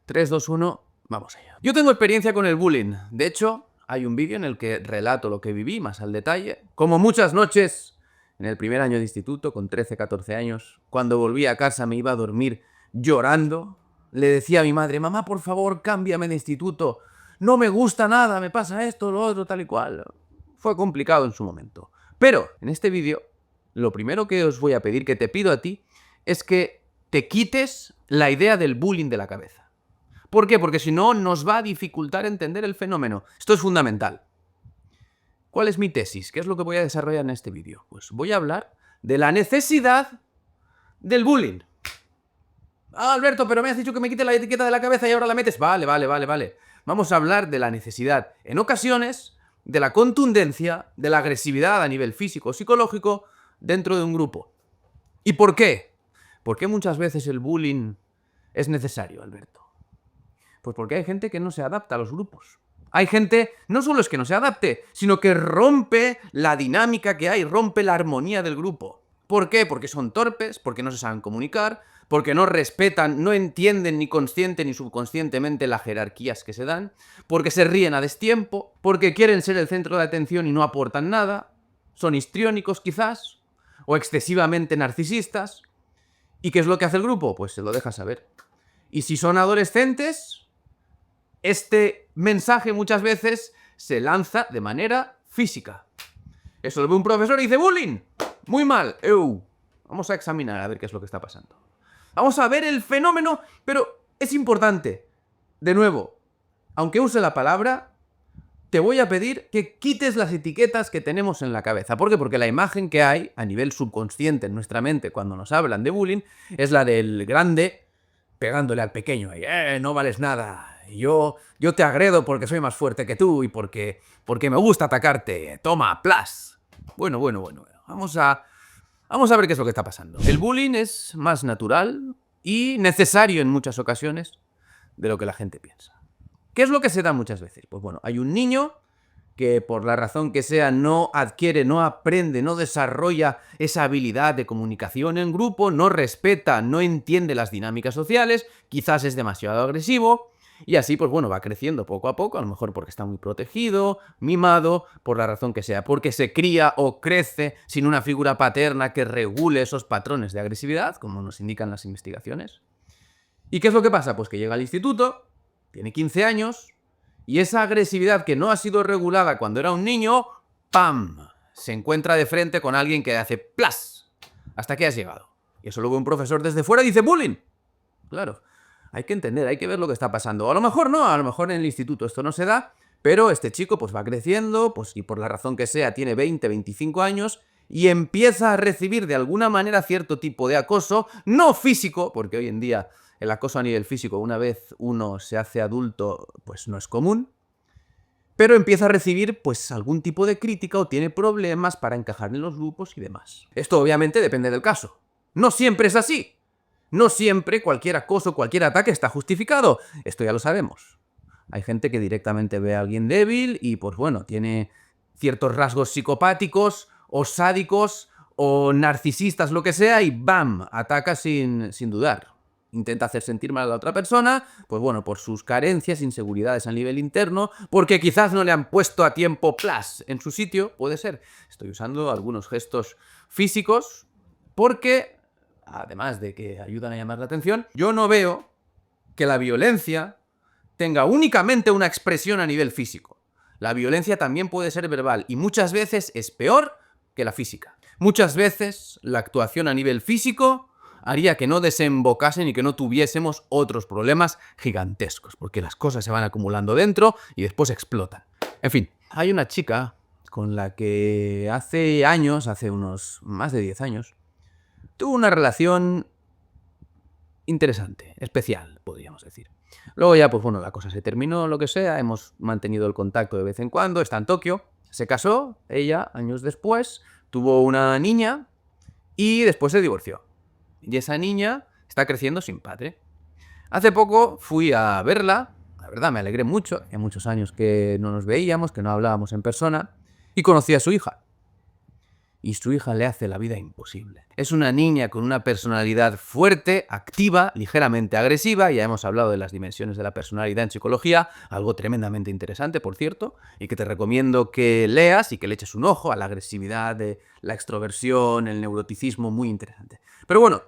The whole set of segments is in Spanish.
3, 2, 1, vamos allá. Yo tengo experiencia con el bullying. De hecho, hay un vídeo en el que relato lo que viví más al detalle. Como muchas noches en el primer año de instituto, con 13, 14 años, cuando volví a casa me iba a dormir llorando. Le decía a mi madre, mamá, por favor, cámbiame de instituto. No me gusta nada, me pasa esto, lo otro, tal y cual. Fue complicado en su momento. Pero, en este vídeo, lo primero que os voy a pedir, que te pido a ti, es que te quites la idea del bullying de la cabeza. ¿Por qué? Porque si no, nos va a dificultar entender el fenómeno. Esto es fundamental. ¿Cuál es mi tesis? ¿Qué es lo que voy a desarrollar en este vídeo? Pues voy a hablar de la necesidad del bullying. Ah, Alberto, pero me has dicho que me quite la etiqueta de la cabeza y ahora la metes. Vale. Vamos a hablar de la necesidad, en ocasiones, de la contundencia, de la agresividad a nivel físico o psicológico dentro de un grupo. ¿Y por qué? ¿Por qué muchas veces el bullying es necesario, Alberto? Pues porque hay gente que no se adapta a los grupos. Hay gente, no solo es que no se adapte, sino que rompe la dinámica que hay, rompe la armonía del grupo. ¿Por qué? Porque son torpes, porque no se saben comunicar, porque no respetan, no entienden ni consciente ni subconscientemente las jerarquías que se dan, porque se ríen a destiempo, porque quieren ser el centro de atención y no aportan nada, son histriónicos quizás, o excesivamente narcisistas. ¿Y qué es lo que hace el grupo? Pues se lo deja saber. Y si son adolescentes, este mensaje muchas veces se lanza de manera física. Eso lo ve un profesor y dice ¡bullying! Muy mal. Vamos a examinar a ver qué es lo que está pasando. Vamos a ver el fenómeno, pero es importante. De nuevo, aunque use la palabra, te voy a pedir que quites las etiquetas que tenemos en la cabeza. ¿Por qué? Porque la imagen que hay a nivel subconsciente en nuestra mente cuando nos hablan de bullying es la del grande pegándole al pequeño. No vales nada. Yo te agredo porque soy más fuerte que tú y porque me gusta atacarte. Toma, plas. Bueno. Vamos a ver qué es lo que está pasando. El bullying es más natural y necesario en muchas ocasiones de lo que la gente piensa. ¿Qué es lo que se da muchas veces? Pues bueno, hay un niño que por la razón que sea no adquiere, no aprende, no desarrolla esa habilidad de comunicación en grupo, no respeta, no entiende las dinámicas sociales, quizás es demasiado agresivo, y así, pues bueno, va creciendo poco a poco, a lo mejor porque está muy protegido, mimado, por la razón que sea, porque se cría o crece sin una figura paterna que regule esos patrones de agresividad, como nos indican las investigaciones. ¿Y qué es lo que pasa? Pues que llega al instituto, tiene 15 años, y esa agresividad que no ha sido regulada cuando era un niño, ¡pam!, se encuentra de frente con alguien que hace ¡plas! ¿Hasta qué has llegado? Y eso luego un profesor desde fuera dice ¡bullying! Claro, hay que entender, hay que ver lo que está pasando. O a lo mejor no, a lo mejor en el instituto esto no se da, pero este chico pues va creciendo, pues y por la razón que sea tiene 20, 25 años y empieza a recibir de alguna manera cierto tipo de acoso, no físico, porque hoy en día el acoso a nivel físico, una vez uno se hace adulto, pues no es común, pero empieza a recibir pues algún tipo de crítica o tiene problemas para encajar en los grupos y demás. Esto obviamente depende del caso. No siempre es así. No siempre cualquier acoso, cualquier ataque está justificado. Esto ya lo sabemos. Hay gente que directamente ve a alguien débil y pues bueno, tiene ciertos rasgos psicopáticos o sádicos o narcisistas, lo que sea, y ¡bam!, ataca sin dudar. Intenta hacer sentir mal a la otra persona, pues bueno, por sus carencias, inseguridades a nivel interno, porque quizás no le han puesto a tiempo +, en su sitio, puede ser. Estoy usando algunos gestos físicos porque, además de que ayudan a llamar la atención, yo no veo que la violencia tenga únicamente una expresión a nivel físico. La violencia también puede ser verbal y muchas veces es peor que la física. Muchas veces la actuación a nivel físico haría que no desembocasen y que no tuviésemos otros problemas gigantescos, porque las cosas se van acumulando dentro y después explotan. En fin, hay una chica con la que hace años, hace unos más de 10 años, tuvo una relación interesante, especial, podríamos decir. Luego ya, pues bueno, la cosa se terminó, lo que sea, hemos mantenido el contacto de vez en cuando, está en Tokio, se casó, ella, años después, tuvo una niña y después se divorció. Y esa niña está creciendo sin padre. Hace poco fui a verla, la verdad me alegré mucho, hace muchos años que no nos veíamos, que no hablábamos en persona, y conocí a su hija. y su hija le hace la vida imposible. Es una niña con una personalidad fuerte, activa, ligeramente agresiva. Ya hemos hablado de las dimensiones de la personalidad en psicología, algo tremendamente interesante, por cierto, y que te recomiendo que leas y que le eches un ojo a la agresividad, de la extroversión, el neuroticismo, muy interesante. Pero bueno,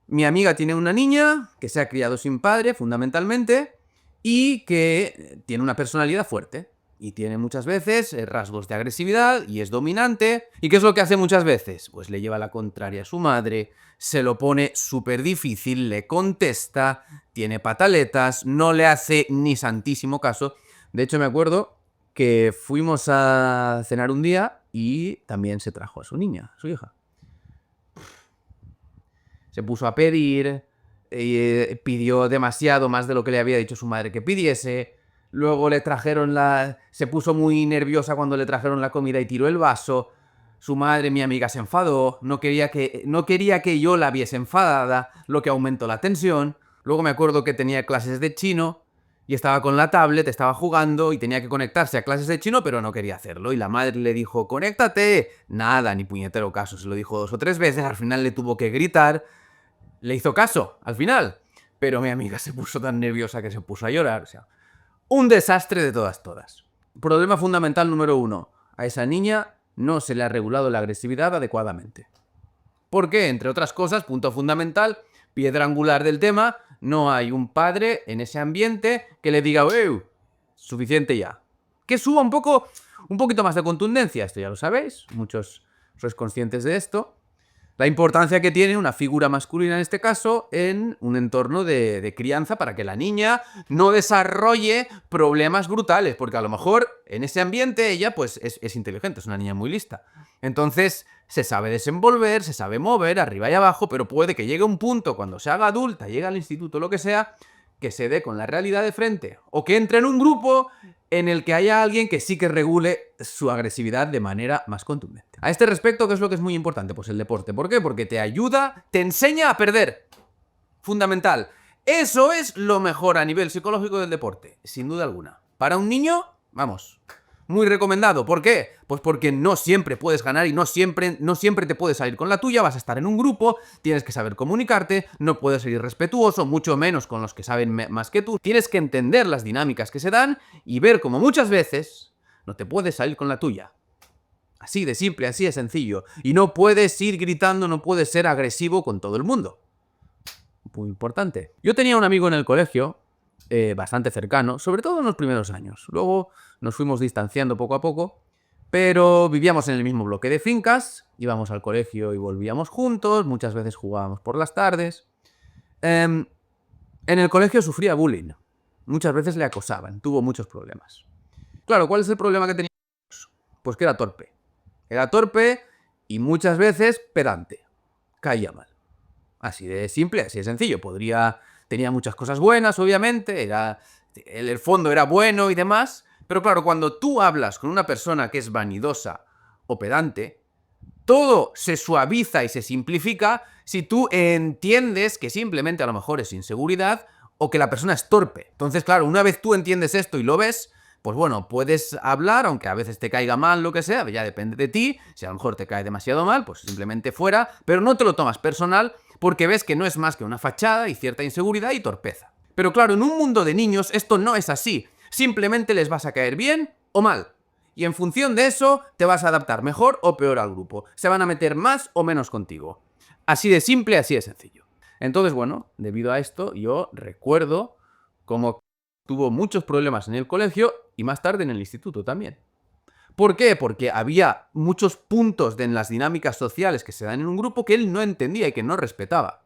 mi amiga tiene una niña que se ha criado sin padre, fundamentalmente, y que tiene una personalidad fuerte. Y tiene muchas veces rasgos de agresividad y es dominante. ¿Y qué es lo que hace muchas veces? Pues le lleva la contraria a su madre, se lo pone súper difícil, le contesta, tiene pataletas, no le hace ni santísimo caso. De hecho, me acuerdo que fuimos a cenar un día y también se trajo a su niña, a su hija. Se puso a pedir, pidió demasiado, más de lo que le había dicho su madre que pidiese. Luego le trajeron se puso muy nerviosa cuando le trajeron la comida y tiró el vaso. Su madre, mi amiga, se enfadó. No quería que yo la viese enfadada, lo que aumentó la tensión. Luego me acuerdo que tenía clases de chino y estaba con la tablet, estaba jugando y tenía que conectarse a clases de chino, pero no quería hacerlo. Y la madre le dijo, ¡conéctate! Nada, ni puñetero caso. Se lo dijo 2 o 3 veces, al final le tuvo que gritar. Le hizo caso, al final. Pero mi amiga se puso tan nerviosa que se puso a llorar. O sea, un desastre de todas. Problema fundamental número 1. A esa niña no se le ha regulado la agresividad adecuadamente. ¿Por qué? Entre otras cosas, punto fundamental, piedra angular del tema, no hay un padre en ese ambiente que le diga, suficiente ya. Que suba un poquito más de contundencia, esto ya lo sabéis, muchos sois conscientes de esto. La importancia que tiene una figura masculina en este caso en un entorno de crianza para que la niña no desarrolle problemas brutales, porque a lo mejor en ese ambiente ella pues es inteligente, es una niña muy lista. Entonces se sabe desenvolver, se sabe mover arriba y abajo, pero puede que llegue un punto cuando se haga adulta, llegue al instituto, lo que sea, que se dé con la realidad de frente, o que entre en un grupo en el que haya alguien que sí que regule su agresividad de manera más contundente. A este respecto, ¿qué es lo que es muy importante? Pues el deporte. ¿Por qué? Porque te ayuda, te enseña a perder. Fundamental. Eso es lo mejor a nivel psicológico del deporte, sin duda alguna. Para un niño, vamos, muy recomendado. ¿Por qué? Pues porque no siempre puedes ganar y no siempre te puedes salir con la tuya, vas a estar en un grupo, tienes que saber comunicarte, no puedes ser irrespetuoso, mucho menos con los que saben más que tú. Tienes que entender las dinámicas que se dan y ver cómo muchas veces no te puedes salir con la tuya. Así de simple, así de sencillo. Y no puedes ir gritando, no puedes ser agresivo con todo el mundo. Muy importante. Yo tenía un amigo en el colegio, bastante cercano, sobre todo en los primeros años. Luego nos fuimos distanciando poco a poco, pero vivíamos en el mismo bloque de fincas, íbamos al colegio y volvíamos juntos, muchas veces jugábamos por las tardes. En el colegio sufría bullying, muchas veces le acosaban, tuvo muchos problemas. Claro, ¿cuál es el problema que tenía? Pues que era torpe. Era torpe y muchas veces pedante. Caía mal. Así de simple, así de sencillo. Tenía muchas cosas buenas, obviamente, el fondo era bueno y demás, pero claro, cuando tú hablas con una persona que es vanidosa o pedante, todo se suaviza y se simplifica si tú entiendes que simplemente a lo mejor es inseguridad o que la persona es torpe. Entonces, claro, una vez tú entiendes esto y lo ves, pues bueno, puedes hablar, aunque a veces te caiga mal, lo que sea, ya depende de ti. Si a lo mejor te cae demasiado mal, pues simplemente fuera, pero no te lo tomas personal porque ves que no es más que una fachada y cierta inseguridad y torpeza. Pero claro, en un mundo de niños esto no es así. Simplemente les vas a caer bien o mal. Y en función de eso te vas a adaptar mejor o peor al grupo. Se van a meter más o menos contigo. Así de simple, así de sencillo. Entonces, bueno, debido a esto, yo recuerdo cómo tuvo muchos problemas en el colegio y más tarde en el instituto también. ¿Por qué? Porque había muchos puntos en las dinámicas sociales que se dan en un grupo que él no entendía y que no respetaba.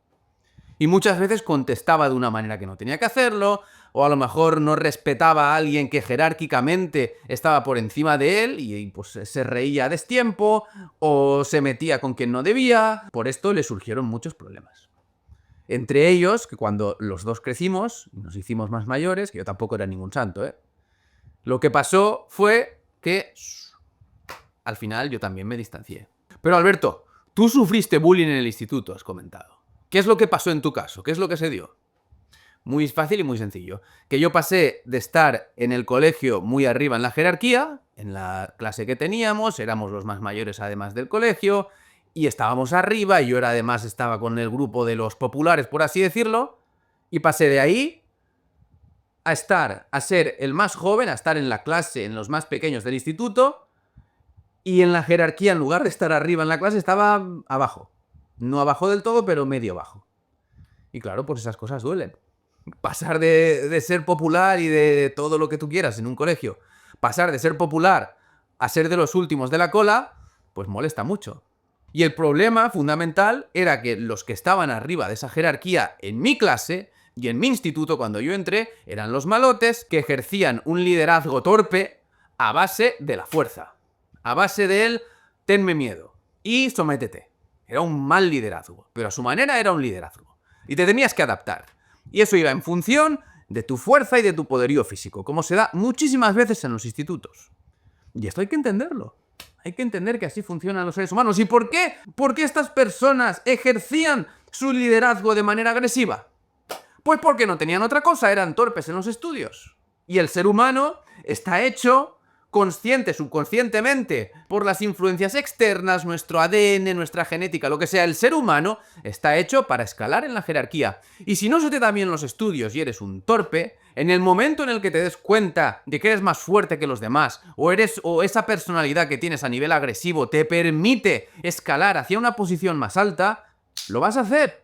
Y muchas veces contestaba de una manera que no tenía que hacerlo, o a lo mejor no respetaba a alguien que jerárquicamente estaba por encima de él y pues se reía a destiempo, o se metía con quien no debía. Por esto le surgieron muchos problemas. Entre ellos, que cuando los dos crecimos, nos hicimos más mayores, que yo tampoco era ningún santo, lo que pasó fue que al final yo también me distancié. Pero Alberto, tú sufriste bullying en el instituto, has comentado. ¿Qué es lo que pasó en tu caso? ¿Qué es lo que se dio? Muy fácil y muy sencillo. Que yo pasé de estar en el colegio muy arriba en la jerarquía, en la clase que teníamos, éramos los más mayores además del colegio, y estábamos arriba, y yo además estaba con el grupo de los populares, por así decirlo, y pasé de ahí a ser el más joven, a estar en la clase, en los más pequeños del instituto, y en la jerarquía, en lugar de estar arriba en la clase, estaba abajo. No abajo del todo, pero medio abajo. Y claro, pues esas cosas duelen. Pasar de ser popular y de todo lo que tú quieras en un colegio, pasar de ser popular a ser de los últimos de la cola, pues molesta mucho. Y el problema fundamental era que los que estaban arriba de esa jerarquía en mi clase y en mi instituto cuando yo entré eran los malotes que ejercían un liderazgo torpe a base de la fuerza, a base del tenme miedo y sométete. Era un mal liderazgo, pero a su manera era un liderazgo. Y te tenías que adaptar. Y eso iba en función de tu fuerza y de tu poderío físico, como se da muchísimas veces en los institutos. Y esto hay que entenderlo. Hay que entender que así funcionan los seres humanos. ¿Y por qué? ¿Por qué estas personas ejercían su liderazgo de manera agresiva? Pues porque no tenían otra cosa, eran torpes en los estudios. Y el ser humano está hecho consciente, subconscientemente, por las influencias externas, nuestro ADN, nuestra genética, lo que sea, el ser humano está hecho para escalar en la jerarquía. Y si no se te dan bien los estudios y eres un torpe, en el momento en el que te des cuenta de que eres más fuerte que los demás, o esa personalidad que tienes a nivel agresivo te permite escalar hacia una posición más alta, lo vas a hacer.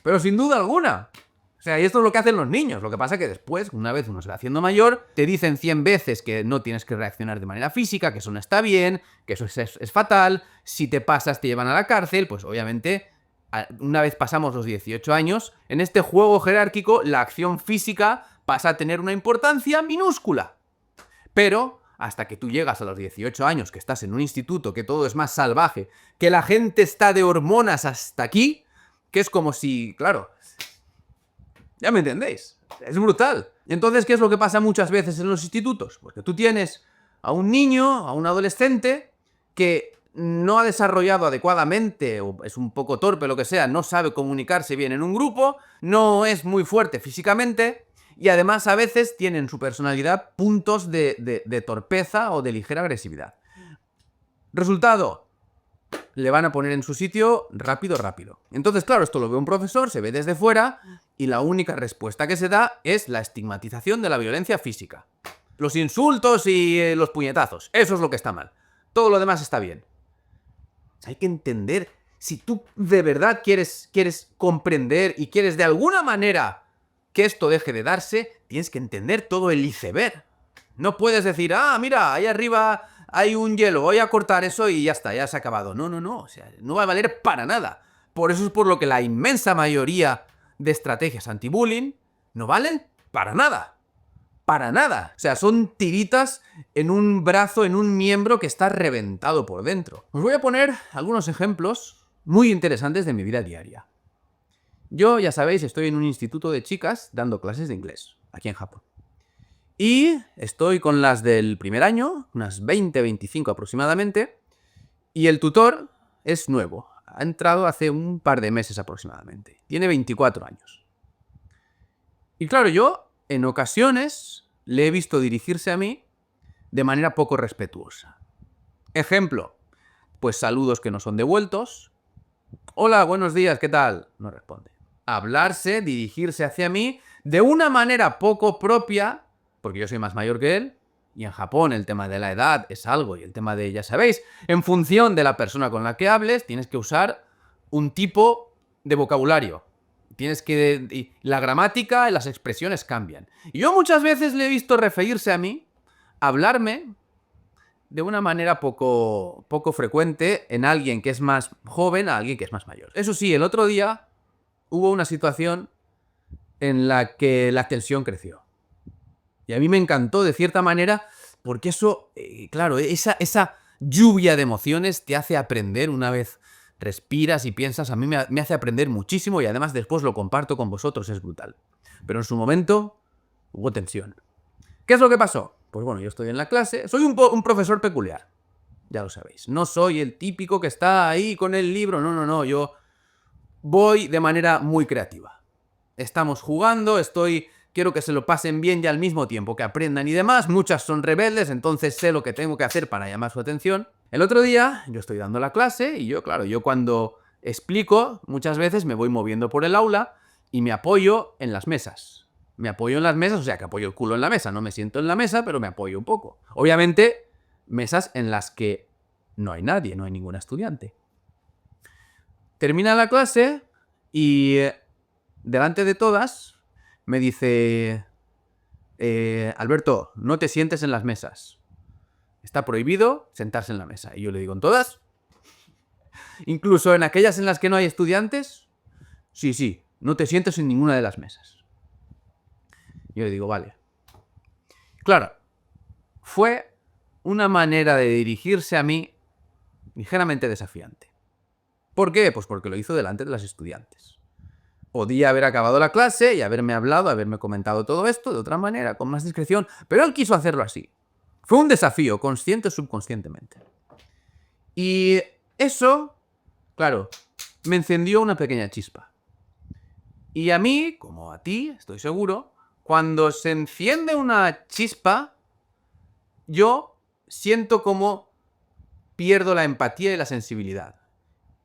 Pero sin duda alguna. O sea, y esto es lo que hacen los niños. Lo que pasa es que después, una vez uno se va haciendo mayor, te dicen 100 veces que no tienes que reaccionar de manera física, que eso no está bien, que eso es fatal. Si te pasas te llevan a la cárcel. Pues obviamente, una vez pasamos los 18 años, en este juego jerárquico la acción física pasa a tener una importancia minúscula. Pero hasta que tú llegas a los 18 años, que estás en un instituto, que todo es más salvaje, que la gente está de hormonas hasta aquí, que es como si, claro, ya me entendéis, es brutal. Entonces, ¿qué es lo que pasa muchas veces en los institutos? Porque tú tienes a un niño, a un adolescente, que no ha desarrollado adecuadamente, o es un poco torpe, lo que sea, no sabe comunicarse bien en un grupo, no es muy fuerte físicamente, y además a veces tiene en su personalidad puntos de torpeza o de ligera agresividad. Resultado, le van a poner en su sitio rápido. Entonces, claro, esto lo ve un profesor, se ve desde fuera, y la única respuesta que se da es la estigmatización de la violencia física. Los insultos y los puñetazos, eso es lo que está mal. Todo lo demás está bien. Hay que entender, si tú de verdad quieres comprender y quieres de alguna manera que esto deje de darse, tienes que entender todo el iceberg. No puedes decir, mira, ahí arriba hay un hielo, voy a cortar eso y ya está, ya se ha acabado. No, o sea, no va a valer para nada. Por eso es por lo que la inmensa mayoría de estrategias anti-bullying no valen para nada. Para nada. O sea, son tiritas en un brazo, en un miembro que está reventado por dentro. Os voy a poner algunos ejemplos muy interesantes de mi vida diaria. Yo, ya sabéis, estoy en un instituto de chicas dando clases de inglés, aquí en Japón. Y estoy con las del primer año, unas 20, 25 aproximadamente, y el tutor es nuevo. Ha entrado hace un par de meses aproximadamente. Tiene 24 años. Y claro, yo en ocasiones le he visto dirigirse a mí de manera poco respetuosa. Ejemplo, pues saludos que no son devueltos. Hola, buenos días, ¿qué tal? No responde. Hablarse, dirigirse hacia mí de una manera poco propia, porque yo soy más mayor que él, y en Japón el tema de la edad es algo, y el tema de, ya sabéis, en función de la persona con la que hables, tienes que usar un tipo de vocabulario. Y la gramática y las expresiones cambian. Y yo muchas veces le he visto referirse a mí, hablarme de una manera poco frecuente en alguien que es más joven a alguien que es más mayor. Eso sí, el otro día hubo una situación en la que la tensión creció. Y a mí me encantó de cierta manera porque eso, claro, esa lluvia de emociones te hace aprender una vez respiras y piensas. A mí me hace aprender muchísimo y además después lo comparto con vosotros, es brutal. Pero en su momento hubo tensión. ¿Qué es lo que pasó? Pues bueno, yo estoy en la clase, soy un profesor peculiar, ya lo sabéis. No soy el típico que está ahí con el libro, no, yo voy de manera muy creativa. estamos jugando, quiero que se lo pasen bien y al mismo tiempo que aprendan y demás. Muchas son rebeldes, entonces sé lo que tengo que hacer para llamar su atención. El otro día yo estoy dando la clase y yo cuando explico, muchas veces me voy moviendo por el aula y me apoyo en las mesas. Me apoyo en las mesas, o sea que apoyo el culo en la mesa, no me siento en la mesa, pero me apoyo un poco. Obviamente, mesas en las que no hay nadie, no hay ningún estudiante. Termina la clase y delante de todas me dice, Alberto, no te sientes en las mesas. Está prohibido sentarse en la mesa. Y yo le digo, ¿en todas? Incluso en aquellas en las que no hay estudiantes. Sí, no te sientes en ninguna de las mesas. Yo le digo, vale. Claro, fue una manera de dirigirse a mí ligeramente desafiante. ¿Por qué? Pues porque lo hizo delante de las estudiantes. Podía haber acabado la clase y haberme hablado, haberme comentado todo esto de otra manera, con más discreción, pero él quiso hacerlo así. Fue un desafío, consciente o subconscientemente. Y eso, claro, me encendió una pequeña chispa. Y a mí, como a ti, estoy seguro, cuando se enciende una chispa, yo siento como pierdo la empatía y la sensibilidad.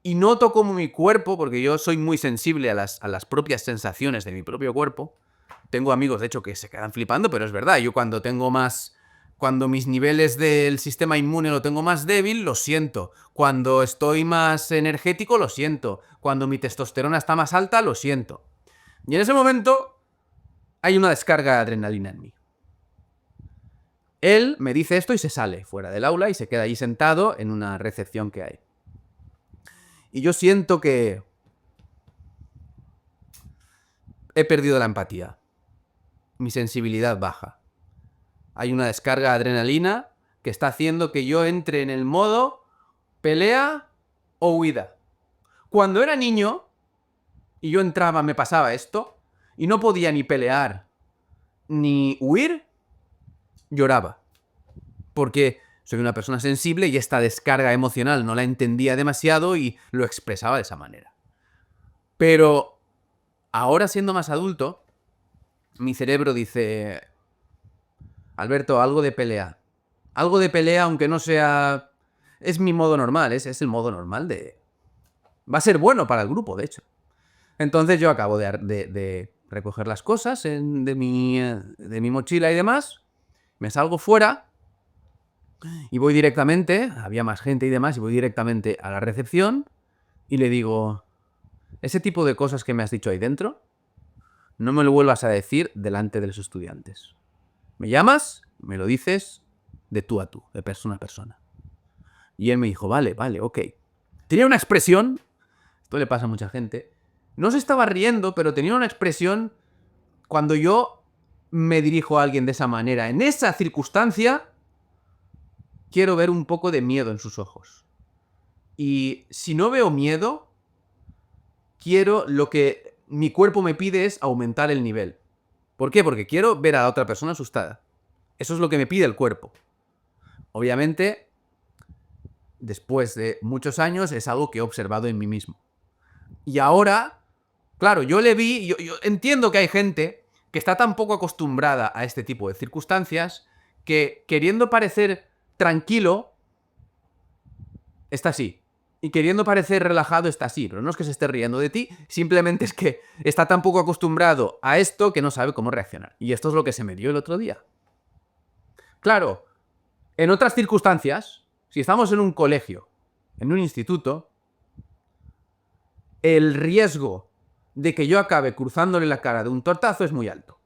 Y noto como mi cuerpo, porque yo soy muy sensible a las propias sensaciones de mi propio cuerpo. Tengo amigos, de hecho, que se quedan flipando, pero es verdad. Yo cuando mis niveles del sistema inmune lo tengo más débil, lo siento. Cuando estoy más energético, lo siento. Cuando mi testosterona está más alta, lo siento. Y en ese momento hay una descarga de adrenalina en mí. Él me dice esto y se sale fuera del aula y se queda ahí sentado en una recepción que hay. Y yo siento que he perdido la empatía. Mi sensibilidad baja. Hay una descarga de adrenalina que está haciendo que yo entre en el modo pelea o huida. Cuando era niño y yo entraba, me pasaba esto, y no podía ni pelear ni huir, lloraba. Porque soy una persona sensible y esta descarga emocional no la entendía demasiado y lo expresaba de esa manera. Pero ahora, siendo más adulto, mi cerebro dice, Alberto, algo de pelea. Algo de pelea, aunque no sea... Es mi modo normal, es el modo normal de... Va a ser bueno para el grupo, de hecho. Entonces yo acabo de recoger las cosas de mi mochila y demás, me salgo fuera y voy directamente, había más gente y demás, y voy directamente a la recepción y le digo, ese tipo de cosas que me has dicho ahí dentro, no me lo vuelvas a decir delante de los estudiantes. Me llamas, me lo dices de tú a tú, de persona a persona. Y él me dijo, vale, ok. Tenía una expresión, esto le pasa a mucha gente, no se estaba riendo, pero tenía una expresión cuando yo me dirijo a alguien de esa manera. En esa circunstancia, quiero ver un poco de miedo en sus ojos. Y si no veo miedo, lo que mi cuerpo me pide es aumentar el nivel. ¿Por qué? Porque quiero ver a la otra persona asustada. Eso es lo que me pide el cuerpo. Obviamente, después de muchos años, es algo que he observado en mí mismo. Y ahora, claro, yo le vi, yo entiendo que hay gente que está tan poco acostumbrada a este tipo de circunstancias que, queriendo parecer tranquilo, está así. Y queriendo parecer relajado, está así. Pero no es que se esté riendo de ti, simplemente es que está tan poco acostumbrado a esto que no sabe cómo reaccionar. Y esto es lo que se me dio el otro día. Claro, en otras circunstancias, si estamos en un colegio, en un instituto, el riesgo de que yo acabe cruzándole la cara de un tortazo es muy alto.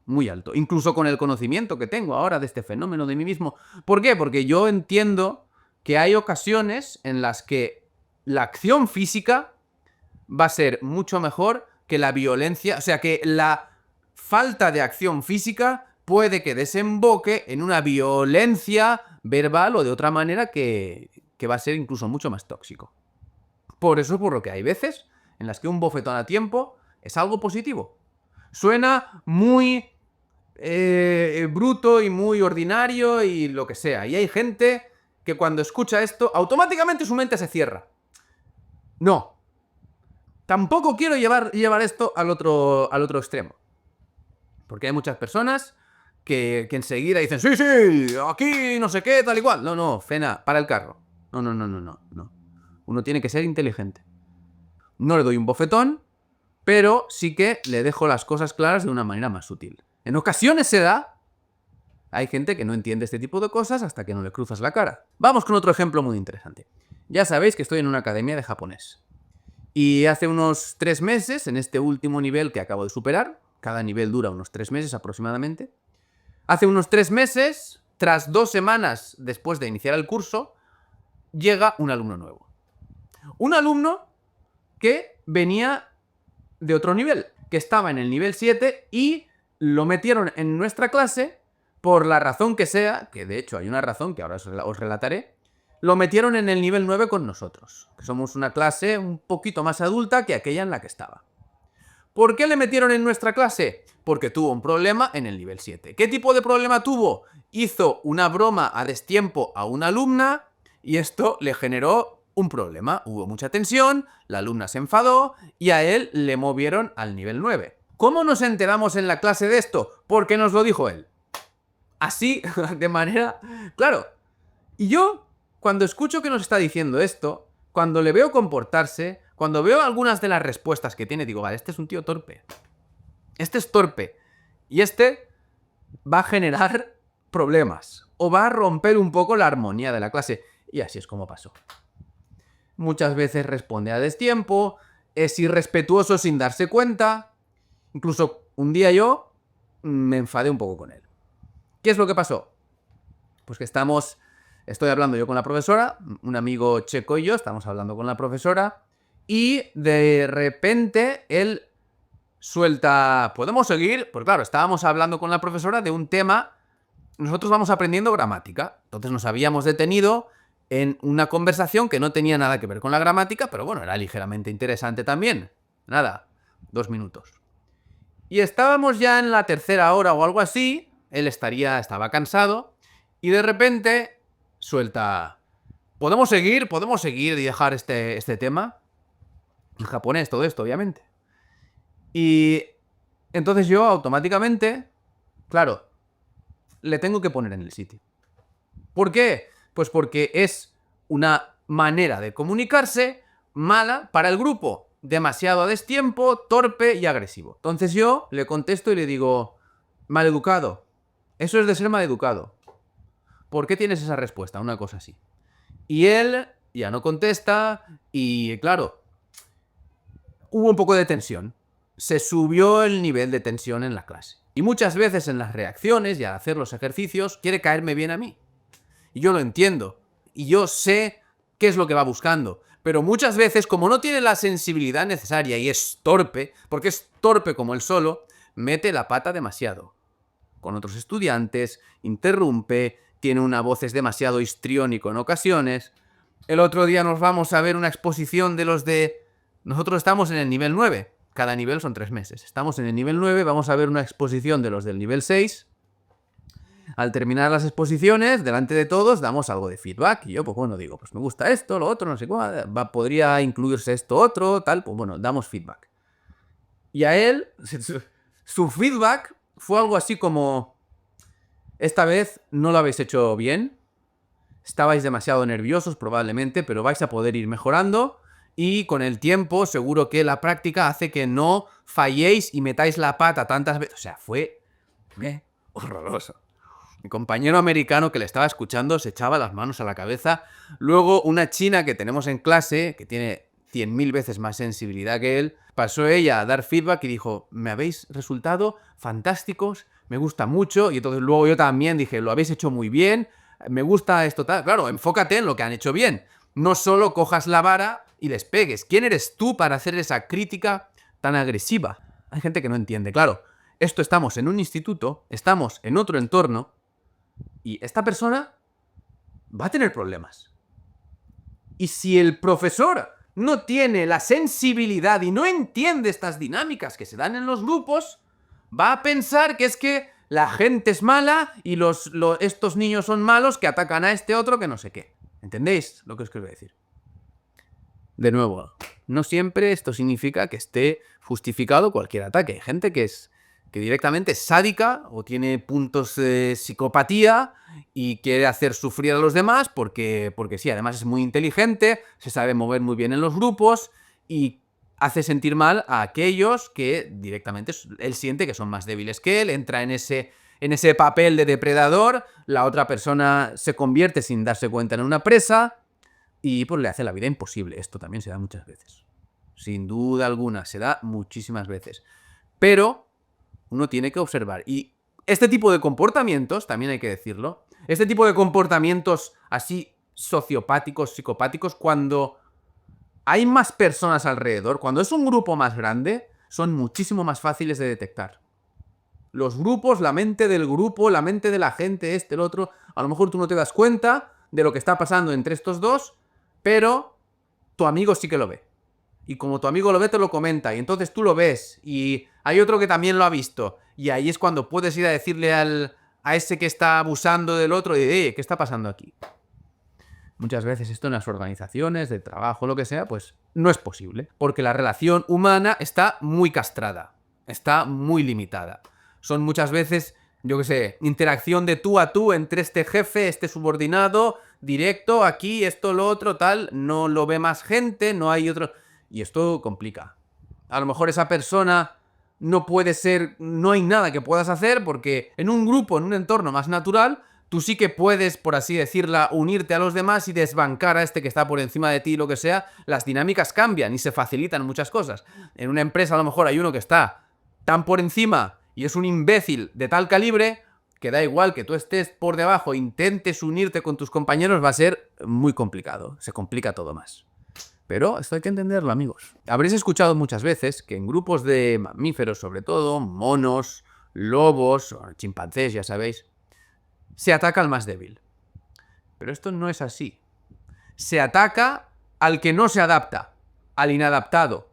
Muy alto. Incluso con el conocimiento que tengo ahora de este fenómeno de mí mismo. ¿Por qué? Porque yo entiendo que hay ocasiones en las que la acción física va a ser mucho mejor que la violencia. O sea, que la falta de acción física puede que desemboque en una violencia verbal o de otra manera que va a ser incluso mucho más tóxico. Por eso es por lo que hay veces en las que un bofetón a tiempo es algo positivo. Suena muy bruto y muy ordinario y lo que sea. Y hay gente que cuando escucha esto, automáticamente su mente se cierra. No. Tampoco quiero llevar esto al otro extremo. Porque hay muchas personas que enseguida dicen, sí, sí, aquí no sé qué, tal y cual. No, Fena, para el carro. No. Uno tiene que ser inteligente. No le doy un bofetón, pero sí que le dejo las cosas claras de una manera más sutil. En ocasiones se da. Hay gente que no entiende este tipo de cosas hasta que no le cruzas la cara. Vamos con otro ejemplo muy interesante. Ya sabéis que estoy en una academia de japonés. Y hace unos 3 meses, en este último nivel que acabo de superar, cada nivel dura unos 3 meses aproximadamente, hace unos 3 meses, tras 2 semanas después de iniciar el curso, llega un alumno nuevo. Un alumno que venía de otro nivel, que estaba en el nivel 7 y lo metieron en nuestra clase por la razón que sea, que de hecho hay una razón que ahora os relataré, lo metieron en el nivel 9 con nosotros, que somos una clase un poquito más adulta que aquella en la que estaba. ¿Por qué le metieron en nuestra clase? Porque tuvo un problema en el nivel 7. ¿Qué tipo de problema tuvo? Hizo una broma a destiempo a una alumna y esto le generó un problema. Hubo mucha tensión, la alumna se enfadó y a él le movieron al nivel 9. ¿Cómo nos enteramos en la clase de esto? Porque nos lo dijo él. Así, de manera... Claro. Y yo, cuando escucho que nos está diciendo esto, cuando le veo comportarse, cuando veo algunas de las respuestas que tiene, digo, vale, este es un tío torpe. Este es torpe. Y este va a generar problemas. O va a romper un poco la armonía de la clase. Y así es como pasó. Muchas veces responde a destiempo, es irrespetuoso sin darse cuenta. Incluso un día yo me enfadé un poco con él. ¿Qué es lo que pasó? Pues que estoy hablando yo con la profesora, un amigo checo y yo estamos hablando con la profesora y de repente él suelta, ¿podemos seguir? Pues claro, estábamos hablando con la profesora de un tema, nosotros vamos aprendiendo gramática, entonces nos habíamos detenido en una conversación que no tenía nada que ver con la gramática, pero bueno, era ligeramente interesante también. Nada, 2 minutos. Y estábamos ya en la tercera hora o algo así, él estaba cansado, y de repente suelta, ¿podemos seguir y dejar este tema? En japonés todo esto, obviamente. Y entonces yo automáticamente, claro, le tengo que poner en el sitio. ¿Por qué? Pues porque es una manera de comunicarse mala para el grupo. Demasiado a destiempo, torpe y agresivo. Entonces yo le contesto y le digo, maleducado. Eso es de ser maleducado. ¿Por qué tienes esa respuesta? Una cosa así. Y él ya no contesta y, claro, hubo un poco de tensión. Se subió el nivel de tensión en la clase. Y muchas veces en las reacciones y al hacer los ejercicios quiere caerme bien a mí. Y yo lo entiendo. Y yo sé qué es lo que va buscando. Pero muchas veces, como no tiene la sensibilidad necesaria y es torpe, porque es torpe como él solo, mete la pata demasiado. Con otros estudiantes, interrumpe, tiene una voz demasiado histriónico en ocasiones. El otro día nos vamos a ver una exposición de los de... Nosotros estamos en el nivel 9. Cada nivel son 3 meses. Estamos en el nivel 9, vamos a ver una exposición de los del nivel 6. Al terminar las exposiciones, delante de todos, damos algo de feedback. Y yo, pues bueno, digo, pues me gusta esto, lo otro, no sé cuál, podría incluirse esto otro, tal, pues bueno, damos feedback. Y a él, su feedback fue algo así como, esta vez no lo habéis hecho bien, estabais demasiado nerviosos probablemente, pero vais a poder ir mejorando y con el tiempo seguro que la práctica hace que no falléis y metáis la pata tantas veces. O sea, fue horroroso. Mi compañero americano que le estaba escuchando se echaba las manos a la cabeza. Luego una china que tenemos en clase, que tiene 100.000 veces más sensibilidad que él, pasó ella a dar feedback y dijo, me habéis resultado fantásticos, me gusta mucho. Y entonces luego yo también dije, lo habéis hecho muy bien, me gusta esto tal. Claro, enfócate en lo que han hecho bien. No solo cojas la vara y les pegues. ¿Quién eres tú para hacer esa crítica tan agresiva? Hay gente que no entiende. Claro, estamos en un instituto, estamos en otro entorno, y esta persona va a tener problemas. Y si el profesor no tiene la sensibilidad y no entiende estas dinámicas que se dan en los grupos, va a pensar que es que la gente es mala y estos niños son malos que atacan a este otro que no sé qué. ¿Entendéis lo que os quiero decir? De nuevo, no siempre esto significa que esté justificado cualquier ataque. Hay gente que directamente es sádica o tiene puntos de psicopatía y quiere hacer sufrir a los demás porque sí, además es muy inteligente, se sabe mover muy bien en los grupos y hace sentir mal a aquellos que directamente él siente que son más débiles que él, entra en ese papel de depredador, la otra persona se convierte sin darse cuenta en una presa y pues le hace la vida imposible. Esto también se da muchas veces. Sin duda alguna, se da muchísimas veces. Pero uno tiene que observar. Y este tipo de comportamientos, también hay que decirlo, este tipo de comportamientos así sociopáticos, psicopáticos, cuando hay más personas alrededor, cuando es un grupo más grande, son muchísimo más fáciles de detectar. Los grupos, la mente del grupo, la mente de la gente, el otro, a lo mejor tú no te das cuenta de lo que está pasando entre estos dos, pero tu amigo sí que lo ve. Y como tu amigo lo ve, te lo comenta. Y entonces tú lo ves. Y hay otro que también lo ha visto. Y ahí es cuando puedes ir a decirle a ese que está abusando del otro, ¿qué está pasando aquí? Muchas veces esto en las organizaciones de trabajo, lo que sea, pues no es posible. Porque la relación humana está muy castrada. Está muy limitada. Son muchas veces, yo qué sé, interacción de tú a tú entre este jefe, este subordinado, directo, aquí, esto, lo otro, tal. No lo ve más gente, no hay otro... Y esto complica. A lo mejor esa persona no puede ser, no hay nada que puedas hacer porque en un grupo, en un entorno más natural, tú sí que puedes, por así decirla, unirte a los demás y desbancar a este que está por encima de ti, lo que sea. Las dinámicas cambian y se facilitan muchas cosas. En una empresa a lo mejor hay uno que está tan por encima y es un imbécil de tal calibre que da igual que tú estés por debajo, intentes unirte con tus compañeros, va a ser muy complicado. Se complica todo más. Pero esto hay que entenderlo, amigos. Habréis escuchado muchas veces que en grupos de mamíferos, sobre todo, monos, lobos, o chimpancés, ya sabéis, se ataca al más débil. Pero esto no es así. Se ataca al que no se adapta, al inadaptado,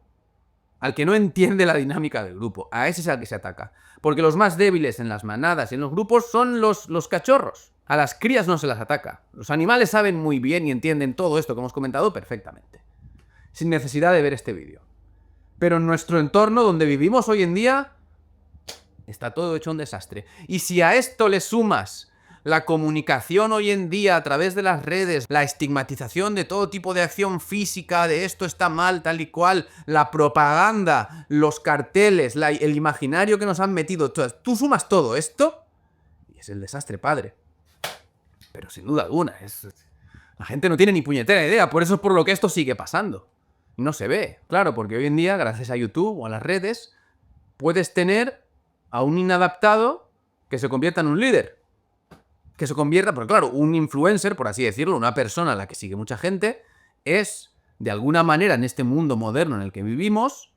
al que no entiende la dinámica del grupo. A ese es al que se ataca. Porque los más débiles en las manadas y en los grupos son los cachorros. A las crías no se las ataca. Los animales saben muy bien y entienden todo esto que hemos comentado perfectamente, sin necesidad de ver este vídeo. Pero en nuestro entorno donde vivimos hoy en día está todo hecho un desastre. Y si a esto le sumas la comunicación hoy en día a través de las redes, la estigmatización de todo tipo de acción física, de esto está mal, tal y cual, la propaganda, los carteles, el imaginario que nos han metido, tú sumas todo esto y es el desastre padre. Pero sin duda alguna, la gente no tiene ni puñetera idea, por eso es por lo que esto sigue pasando. No se ve, claro, porque hoy en día, gracias a YouTube o a las redes, puedes tener a un inadaptado que se convierta en un líder. Que se convierta, porque claro, un influencer, por así decirlo, una persona a la que sigue mucha gente, es, de alguna manera, en este mundo moderno en el que vivimos,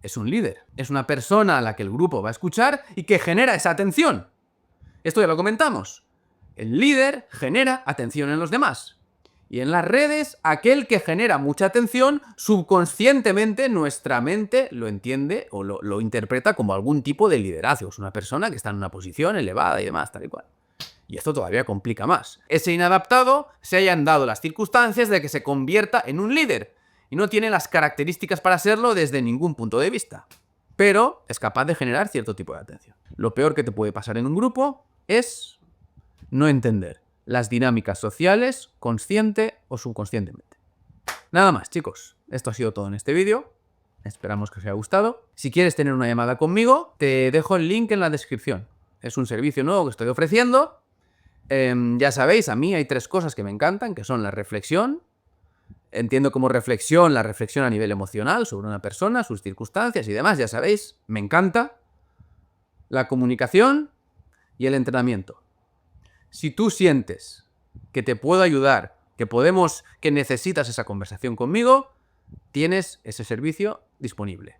es un líder. Es una persona a la que el grupo va a escuchar y que genera esa atención. Esto ya lo comentamos. El líder genera atención en los demás. Y en las redes, aquel que genera mucha atención, subconscientemente nuestra mente lo entiende o lo interpreta como algún tipo de liderazgo. Es una persona que está en una posición elevada y demás, tal y cual. Y esto todavía complica más. Ese inadaptado se hayan dado las circunstancias de que se convierta en un líder. Y no tiene las características para serlo desde ningún punto de vista. Pero es capaz de generar cierto tipo de atención. Lo peor que te puede pasar en un grupo es no entender las dinámicas sociales, consciente o subconscientemente. Nada más, chicos. Esto ha sido todo en este vídeo. Esperamos que os haya gustado. Si quieres tener una llamada conmigo, te dejo el link en la descripción. Es un servicio nuevo que estoy ofreciendo. Ya sabéis, a mí hay 3 cosas que me encantan, que son la reflexión. Entiendo como reflexión la reflexión a nivel emocional sobre una persona, sus circunstancias y demás, ya sabéis. Me encanta. La comunicación y el entrenamiento. Si tú sientes que te puedo ayudar, que necesitas esa conversación conmigo, tienes ese servicio disponible.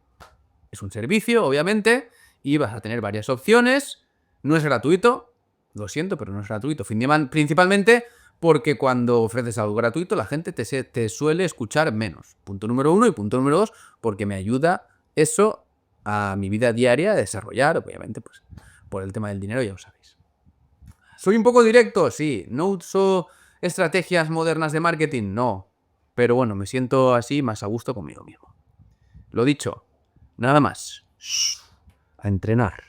Es un servicio, obviamente, y vas a tener varias opciones. No es gratuito, lo siento, pero no es gratuito. Principalmente porque cuando ofreces algo gratuito, la gente te suele escuchar menos. Punto número 1 y punto número 2, porque me ayuda eso a mi vida diaria a desarrollar, obviamente, pues por el tema del dinero, ya lo sabéis. ¿Soy un poco directo? Sí. ¿No uso estrategias modernas de marketing? No. pero bueno, me siento así más a gusto conmigo mismo. Lo dicho, nada más. A entrenar.